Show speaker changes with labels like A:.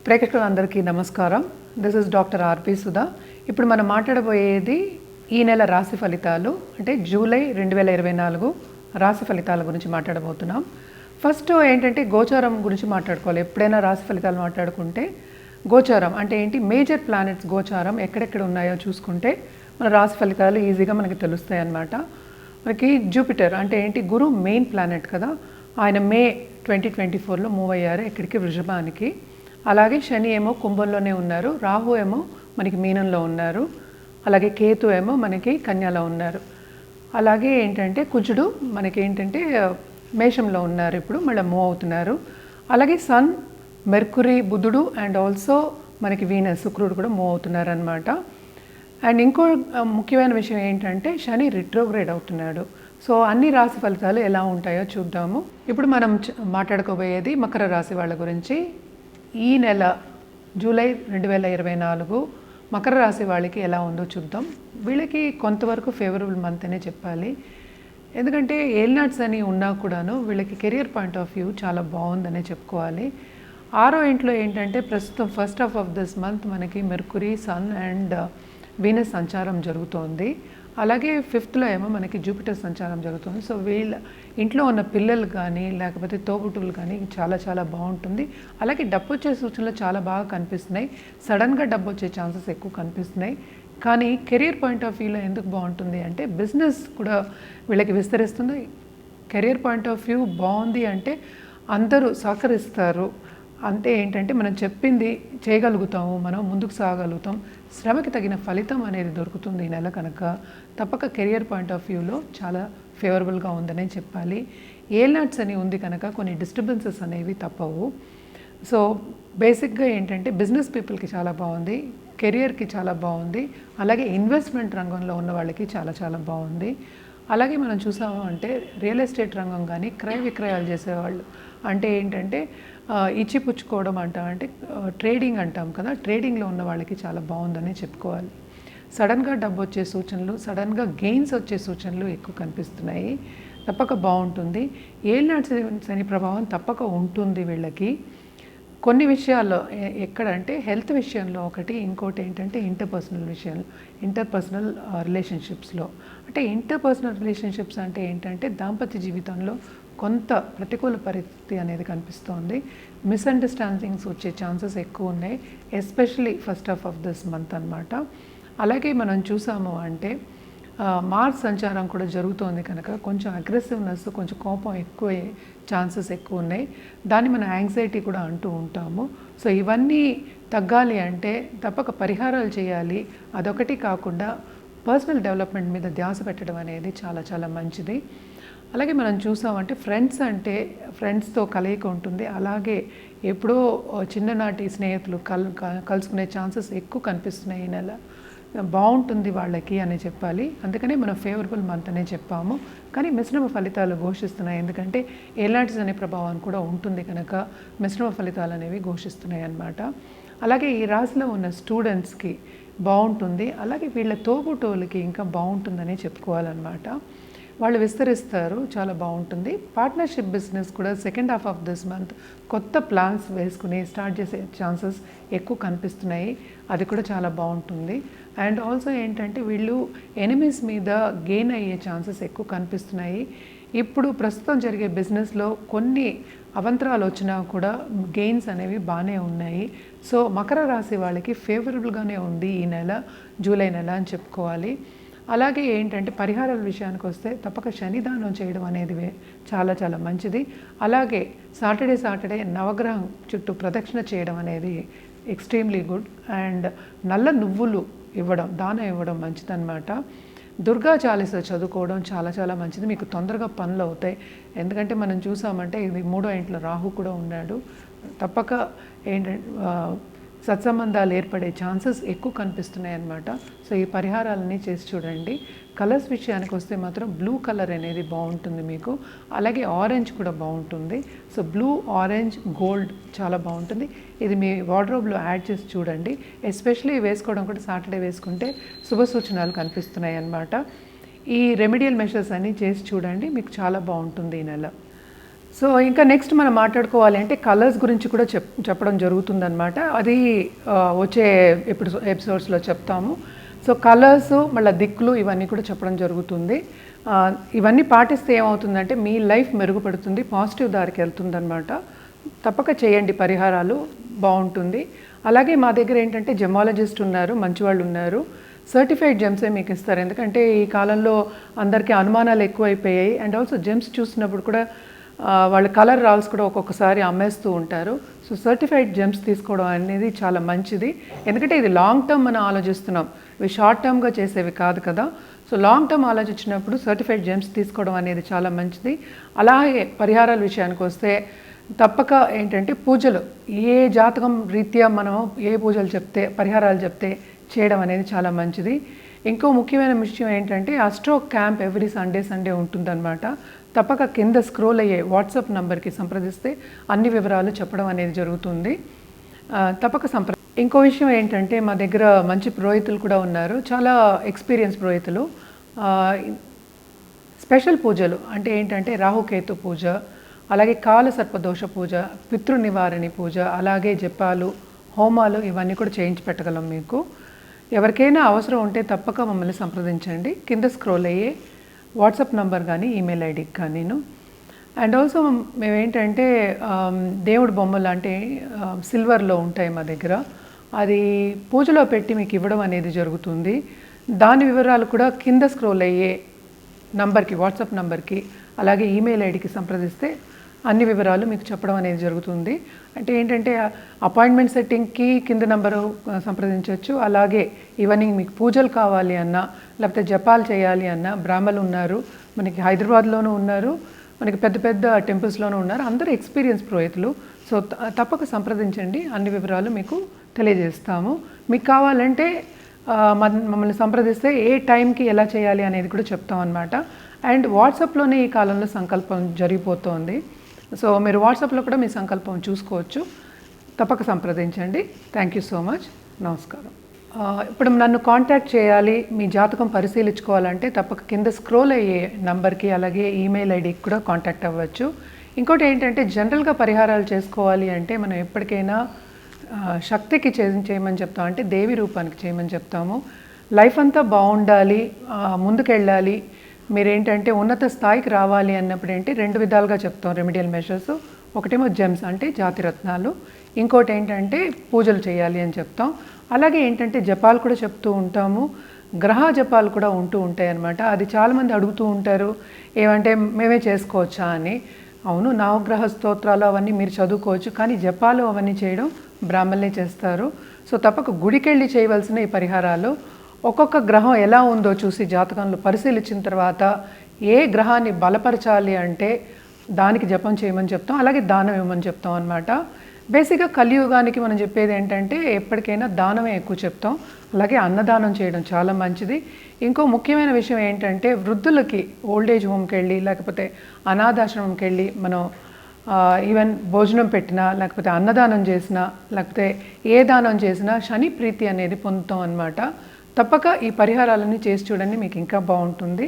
A: ప్రేక్షకులందరికీ నమస్కారం. This is doctor ఆర్పి సుధా. ఇప్పుడు మనం మాట్లాడబోయేది ఈ నెల రాశి ఫలితాలు, అంటే జూలై 2024 రాశి ఫలితాల గురించి మాట్లాడబోతున్నాం. ఫస్ట్ ఏంటంటే గోచారం గురించి మాట్లాడుకోవాలి. ఎప్పుడైనా రాశి ఫలితాలు మాట్లాడుకుంటే గోచారం అంటే ఏంటి, మేజర్ ప్లానెట్స్ గోచారం ఎక్కడెక్కడ ఉన్నాయో చూసుకుంటే మన రాశి ఫలితాలు ఈజీగా మనకి తెలుస్తాయి అన్నమాట. మనకి జూపిటర్ అంటే ఏంటి, గురు మెయిన్ ప్లానెట్ కదా, ఆయన మే 2024లో మూవ్ అయ్యారు ఎక్కడికి, వృషభానికి. అలాగే శని ఏమో కుంభంలోనే ఉన్నారు, రాహు ఏమో మనకి మీనంలో ఉన్నారు, అలాగే కేతు ఏమో మనకి కన్యలో ఉన్నారు. అలాగే ఏంటంటే కుజుడు మనకి ఏంటంటే మేషంలో ఉన్నారు, ఇప్పుడు మళ్ళీ మూవ్ అవుతున్నారు. అలాగే సన్, మెర్కురీ, బుధుడు అండ్ ఆల్సో మనకి వీనస్, శుక్రుడు కూడా మూవ్ అవుతున్నారు అనమాట. అండ్ ఇంకో ముఖ్యమైన విషయం ఏంటంటే శని రిట్రోగ్రేడ్ అవుతున్నాడు. సో అన్ని రాశి ఫలితాలు ఎలా ఉంటాయో చూద్దాము. ఇప్పుడు మనం మాట్లాడుకోబోయేది మకర రాశి వాళ్ళ గురించి. ఈ నెల జూలై 2024 మకర రాశి వాళ్ళకి ఎలా ఉందో చూద్దాం. వీళ్ళకి కొంతవరకు ఫేవరబుల్ మంత్ అనే చెప్పాలి. ఎందుకంటే ఏల్నాట్స్ అని ఉన్నా కూడాను వీళ్ళకి కెరియర్ పాయింట్ ఆఫ్ వ్యూ చాలా బాగుందనే చెప్పుకోవాలి. 6వ ఇంట్లో ఏంటంటే ప్రస్తుతం first half of this month మనకి మెర్కురీ, సన్ అండ్ వీనస్ సంచారం జరుగుతోంది. అలాగే 5th ఏమో మనకి జూపిటర్ సంచారం జరుగుతుంది. సో వీళ్ళ ఇంట్లో ఉన్న పిల్లలు కానీ లేకపోతే తోబుట్టువులు కానీ చాలా చాలా బాగుంటుంది. అలాగే డబ్బు వచ్చే సూచనలు చాలా బాగా కనిపిస్తున్నాయి. సడన్గా డబ్బు వచ్చే ఛాన్సెస్ ఎక్కువ కనిపిస్తున్నాయి. కానీ కెరియర్ పాయింట్ ఆఫ్ వ్యూలో ఎందుకు బాగుంటుంది అంటే బిజినెస్ కూడా వీళ్ళకి విస్తరిస్తుంది. కెరియర్ పాయింట్ ఆఫ్ వ్యూ బాగుంది అంటే అందరూ సహకరిస్తారు. అంటే ఏంటంటే మనం చెప్పింది చేయగలుగుతాము, మనం ముందుకు సాగలుగుతాం, శ్రమకి తగిన ఫలితం అనేది దొరుకుతుంది ఈ నెల కనుక. తప్పక కెరియర్ పాయింట్ ఆఫ్ వ్యూలో చాలా ఫేవరబుల్గా ఉందనే చెప్పాలి. ఏల్నాట్స్ అని ఉంది కనుక కొన్ని డిస్టర్బెన్సెస్ అనేవి తప్పవు. సో బేసిక్గా ఏంటంటే బిజినెస్ పీపుల్కి చాలా బాగుంది, కెరియర్కి చాలా బాగుంది, అలాగే ఇన్వెస్ట్మెంట్ రంగంలో ఉన్న వాళ్ళకి చాలా చాలా బాగుంది. అలాగే మనం చూసాము అంటే రియల్ ఎస్టేట్ రంగం కానీ క్రయ విక్రయాలు చేసేవాళ్ళు, అంటే ఏంటంటే ఇచ్చిపుచ్చుకోవడం అంటాం, అంటే ట్రేడింగ్ అంటాం కదా, ట్రేడింగ్లో ఉన్న వాళ్ళకి చాలా బాగుందని చెప్పుకోవాలి. సడన్గా డబ్బు వచ్చే సూచనలు, సడన్గా గెయిన్స్ వచ్చే సూచనలు ఎక్కువ కనిపిస్తున్నాయి. తప్పక బాగుంటుంది. ఏల్నాట్స్ శని ప్రభావం తప్పక ఉంటుంది వీళ్ళకి. కొన్ని విషయాల్లో ఎక్కడంటే హెల్త్ విషయంలో ఒకటి, ఇంకోటి ఏంటంటే ఇంటర్పర్సనల్ రిలేషన్షిప్స్లో. అంటే ఇంటర్పర్సనల్ రిలేషన్షిప్స్ అంటే ఏంటంటే దాంపత్య జీవితంలో కొంత ప్రతికూల పరిస్థితి అనేది కనిపిస్తోంది. మిస్అండర్స్టాండింగ్స్ వచ్చే ఛాన్సెస్ ఎక్కువ ఉన్నాయి, especially first half of this month అనమాట. అలాగే మనం చూసాము అంటే మార్స్ సంచారం కూడా జరుగుతోంది కనుక కొంచెం అగ్రెసివ్నెస్, కొంచెం కోపం ఎక్కువ ఛాన్సెస్ ఎక్కువ ఉన్నాయి. దాన్ని మనం యాంగ్జైటీ కూడా అంటూ ఉంటాము. సో ఇవన్నీ తగ్గాలి అంటే తప్పక పరిహారాలు చేయాలి. అదొకటి కాకుండా పర్సనల్ డెవలప్మెంట్ మీద ధ్యాస పెట్టడం అనేది చాలా చాలా మంచిది. అలాగే మనం చూసామంటే అంటే ఫ్రెండ్స్తో కలయిక ఉంటుంది. అలాగే ఎప్పుడో చిన్ననాటి స్నేహితులు కలుసుకునే ఛాన్సెస్ ఎక్కువ కనిపిస్తున్నాయి. ఈ నెల బాగుంటుంది వాళ్ళకి అని చెప్పాలి. అందుకనే మనం ఫేవరబుల్ మంత్ అనే చెప్పాము. కానీ మిశ్రమ ఫలితాలు ఘోషిస్తున్నాయి, ఎందుకంటే ఏల్నాట్స్ అనే ప్రభావం కూడా ఉంటుంది కనుక మిశ్రమ ఫలితాలు అనేవి ఘోషిస్తున్నాయి అన్నమాట. అలాగే ఈ రాశిలో ఉన్న స్టూడెంట్స్కి బాగుంటుంది, అలాగే వీళ్ళ తోబుటోళ్ళకి ఇంకా బాగుంటుందని చెప్పుకోవాలన్నమాట. వాళ్ళు విస్తరిస్తారు, చాలా బాగుంటుంది. పార్ట్నర్షిప్ బిజినెస్ కూడా second half of this month కొత్త ప్లాన్స్ వేసుకుని స్టార్ట్ చేసే ఛాన్సెస్ ఎక్కువ కనిపిస్తున్నాయి. అది కూడా చాలా బాగుంటుంది. అండ్ ఆల్సో ఏంటంటే వీళ్ళు ఎనిమీస్ మీద గెయిన్ అయ్యే ఛాన్సెస్ ఎక్కువ కనిపిస్తున్నాయి. ఇప్పుడు ప్రస్తుతం జరిగే బిజినెస్లో కొన్ని అవంతరాలు వచ్చినా కూడా గెయిన్స్ అనేవి బాగానే ఉన్నాయి. సో మకర రాశి వాళ్ళకి ఫేవరబుల్గానే ఉంది ఈ నెల, జూలై నెల అని చెప్పుకోవాలి. అలాగే ఏంటంటే పరిహారాల విషయానికి వస్తే తప్పక శనిదానం చేయడం అనేది చాలా చాలా మంచిది. అలాగే సాటర్డే నవగ్రహం చుట్టూ ప్రదక్షిణ చేయడం అనేది ఎక్స్ట్రీమ్లీ గుడ్. అండ్ నల్ల నువ్వులు ఇవ్వడం, దానం ఇవ్వడం మంచిదన్నమాట. దుర్గా చాలీస చదువుకోవడం చాలా చాలా మంచిది, మీకు తొందరగా పనులు అవుతాయి. ఎందుకంటే మనం చూసామంటే ఇది 3వ ఇంట్లో రాహు కూడా ఉన్నాడు. తప్పక ఏంటంటే సత్సంబంధాలు ఏర్పడే ఛాన్సెస్ ఎక్కువ కనిపిస్తున్నాయి అన్నమాట. సో ఈ పరిహారాలన్నీ చేసి చూడండి. కలర్స్ విషయానికి వస్తే మాత్రం బ్లూ కలర్ అనేది బాగుంటుంది మీకు, అలాగే ఆరెంజ్ కూడా బాగుంటుంది. సో బ్లూ, ఆరెంజ్, గోల్డ్ చాలా బాగుంటుంది. ఇది మీ వార్డ్రోబ్లో యాడ్ చేసి చూడండి. ఎస్పెషల్లీ వేసుకోవడం కూడా సాటర్డే వేసుకుంటే శుభ సూచనలు కనిపిస్తున్నాయి అన్నమాట. ఈ రెమెడియల్ మెషర్స్ అన్నీ చేసి చూడండి, మీకు చాలా బాగుంటుంది ఈ నెల. సో ఇంకా నెక్స్ట్ మనం మాట్లాడుకోవాలి అంటే కలర్స్ గురించి కూడా చెప్పడం జరుగుతుందన్నమాట. అది వచ్చే ఎపిసోడ్స్లో చెప్తాము. సో కలర్స్ మళ్ళీ దిక్కులు ఇవన్నీ కూడా చెప్పడం జరుగుతుంది. ఇవన్నీ పాటిస్తే ఏమవుతుందంటే మీ లైఫ్ మెరుగుపడుతుంది, పాజిటివ్ దారికి వెళ్తుందన్నమాట. తప్పక చేయండి పరిహారాలు, బాగుంటుంది. అలాగే మా దగ్గర ఏంటంటే జెమాలజిస్ట్ ఉన్నారు, మంచి వాళ్ళు ఉన్నారు. సర్టిఫైడ్ జెమ్సే మీకు ఇస్తారు. ఎందుకంటే ఈ కాలంలో అందరికీ అనుమానాలు ఎక్కువైపోయాయి. అండ్ ఆల్సో జెమ్స్ చూసినప్పుడు కూడా వాళ్ళ కలర్ రాల్స్ కూడా ఒక్కొక్కసారి అమ్మేస్తూ ఉంటారు. సో సర్టిఫైడ్ జెమ్స్ తీసుకోవడం అనేది చాలా మంచిది. ఎందుకంటే ఇది లాంగ్ టర్మ్ మనం ఆలోచిస్తున్నాం, ఇవి షార్ట్ టర్మ్గా చేసేవి కాదు కదా. సో లాంగ్ టర్మ్ ఆలోచించినప్పుడు సర్టిఫైడ్ జెమ్స్ తీసుకోవడం అనేది చాలా మంచిది. అలాగే పరిహారాల విషయానికి వస్తే తప్పక ఏంటంటే పూజలు, ఏ జాతకం రీత్యా మనం ఏ పూజలు చెప్తే పరిహారాలు చెప్తే చేయడం అనేది చాలా మంచిది. ఇంకో ముఖ్యమైన విషయం ఏంటంటే అస్ట్రో క్యాంప్ ఎవ్రీ సండే ఉంటుందన్నమాట. తప్పక కింద స్క్రోల్ అయ్యే వాట్సాప్ నంబర్కి సంప్రదిస్తే అన్ని వివరాలు చెప్పడం అనేది జరుగుతుంది. తప్పక ఇంకో విషయం ఏంటంటే మా దగ్గర మంచి పురోహితులు కూడా ఉన్నారు, చాలా ఎక్స్పీరియన్స్ పురోహితులు. స్పెషల్ పూజలు అంటే ఏంటంటే రాహుకేతు పూజ, అలాగే కాల సర్పదోష పూజ, పితృ నివారణి పూజ, అలాగే జపాలు, హోమాలు ఇవన్నీ కూడా చేయించి పెట్టగలం మీకు. ఎవరికైనా అవసరం ఉంటే తప్పక మమ్మల్ని సంప్రదించండి. కింద స్క్రోల్ అయ్యే వాట్సాప్ నంబర్ కానీ ఈమెయిల్ ఐడికి కానీను. అండ్ ఆల్సో మేమేంటంటే దేవుడి బొమ్మలు అంటే సిల్వర్లో ఉంటాయి మా దగ్గర, అది పూజలో పెట్టి మీకు ఇవ్వడం అనేది జరుగుతుంది. దాని వివరాలు కూడా కింద స్క్రోల్ అయ్యే నంబర్కి, వాట్సాప్ నంబర్కి, అలాగే ఈమెయిల్ ఐడికి సంప్రదిస్తే అన్ని వివరాలు మీకు చెప్పడం అనేది జరుగుతుంది. అంటే ఏంటంటే అపాయింట్మెంట్ సెట్టింగ్కి కింద నెంబరు సంప్రదించవచ్చు. అలాగే ఈవినింగ్ మీకు పూజలు కావాలి అన్నా, లేకపోతే జపాలు చేయాలి అన్నా బ్రాహ్మలు ఉన్నారు, మనకి హైదరాబాద్లోనూ ఉన్నారు, మనకి పెద్ద పెద్ద టెంపుల్స్లోనూ ఉన్నారు. అందరూ ఎక్స్పీరియన్స్ పురోహితులు. సో తప్పక సంప్రదించండి, అన్ని వివరాలు మీకు తెలియజేస్తాము. మీకు కావాలంటే మమ్మల్ని సంప్రదిస్తే ఏ టైంకి ఎలా చేయాలి అనేది కూడా చెప్తాం అన్నమాట. అండ్ వాట్సాప్లోనే ఈ కాలంలో సంకల్పం జరిగిపోతుంది. సో మీరు వాట్సాప్లో కూడా మీ సంకల్పం చూసుకోవచ్చు. తప్పక సంప్రదించండి. Thank you so much. నమస్కారం. ఇప్పుడు నన్ను కాంటాక్ట్ చేయాలి, మీ జాతకం పరిశీలించుకోవాలంటే తప్పక కింద స్క్రోల్ అయ్యే నంబర్కి, అలాగే ఈమెయిల్ ఐడికి కూడా కాంటాక్ట్ అవ్వచ్చు. ఇంకోటి ఏంటంటే జనరల్గా పరిహారాలు చేసుకోవాలి అంటే మనం ఎప్పటికైనా శక్తికి చేయమని చెప్తాం, అంటే దేవి రూపానికి చేయమని చెప్తాము. లైఫ్ అంతా బాగుండాలి, ముందుకెళ్ళాలి, మీరేంటంటే ఉన్నత స్థాయికి రావాలి అన్నప్పుడు ఏంటి 2 విధాలుగా చెప్తాం రెమెడియల్ మెషర్స్. ఒకటేమో జెమ్స్ అంటే జాతిరత్నాలు, ఇంకోటి ఏంటంటే పూజలు చేయాలి అని చెప్తాం. అలాగే ఏంటంటే జపాలు కూడా చెప్తూ ఉంటాము, గ్రహ జపాలు కూడా ఉంటూ ఉంటాయి అన్నమాట. అది చాలామంది అడుగుతూ ఉంటారు, ఏమంటే మేమే చేసుకోవచ్చా అని. అవును, నవగ్రహ స్తోత్రాలు అవన్నీ మీరు చదువుకోవచ్చు, కానీ జపాలు అవన్నీ చేయడం బ్రాహ్మణులే చేస్తారు. సో తప్పక గుడికెళ్ళి చేయవలసిన ఈ పరిహారాలు ఒక్కొక్క గ్రహం ఎలా ఉందో చూసి జాతకంలో పరిశీలించిన తర్వాత ఏ గ్రహాన్ని బలపరచాలి అంటే దానికి జపం చేయమని చెప్తాం, అలాగే దానం ఇవ్వమని చెప్తాం అన్నమాట. బేసిక్గా కలియుగానికి మనం చెప్పేది ఏంటంటే ఎప్పటికైనా దానమే ఎక్కువ చెప్తాం. అలాగే అన్నదానం చేయడం చాలా మంచిది. ఇంకో ముఖ్యమైన విషయం ఏంటంటే వృద్ధులకి ఓల్డేజ్ హోమ్కి వెళ్ళి లేకపోతే అనాథాశ్రమంకి వెళ్ళి మనం ఈవెన్ భోజనం పెట్టినా, లేకపోతే అన్నదానం చేసినా, లేకపోతే ఏ దానం చేసినా శని ప్రీతి అనేది పొందుతాం అన్నమాట. తప్పక ఈ పరిహారాలన్నీ చేసి చూడండి, మీకు ఇంకా బాగుంటుంది.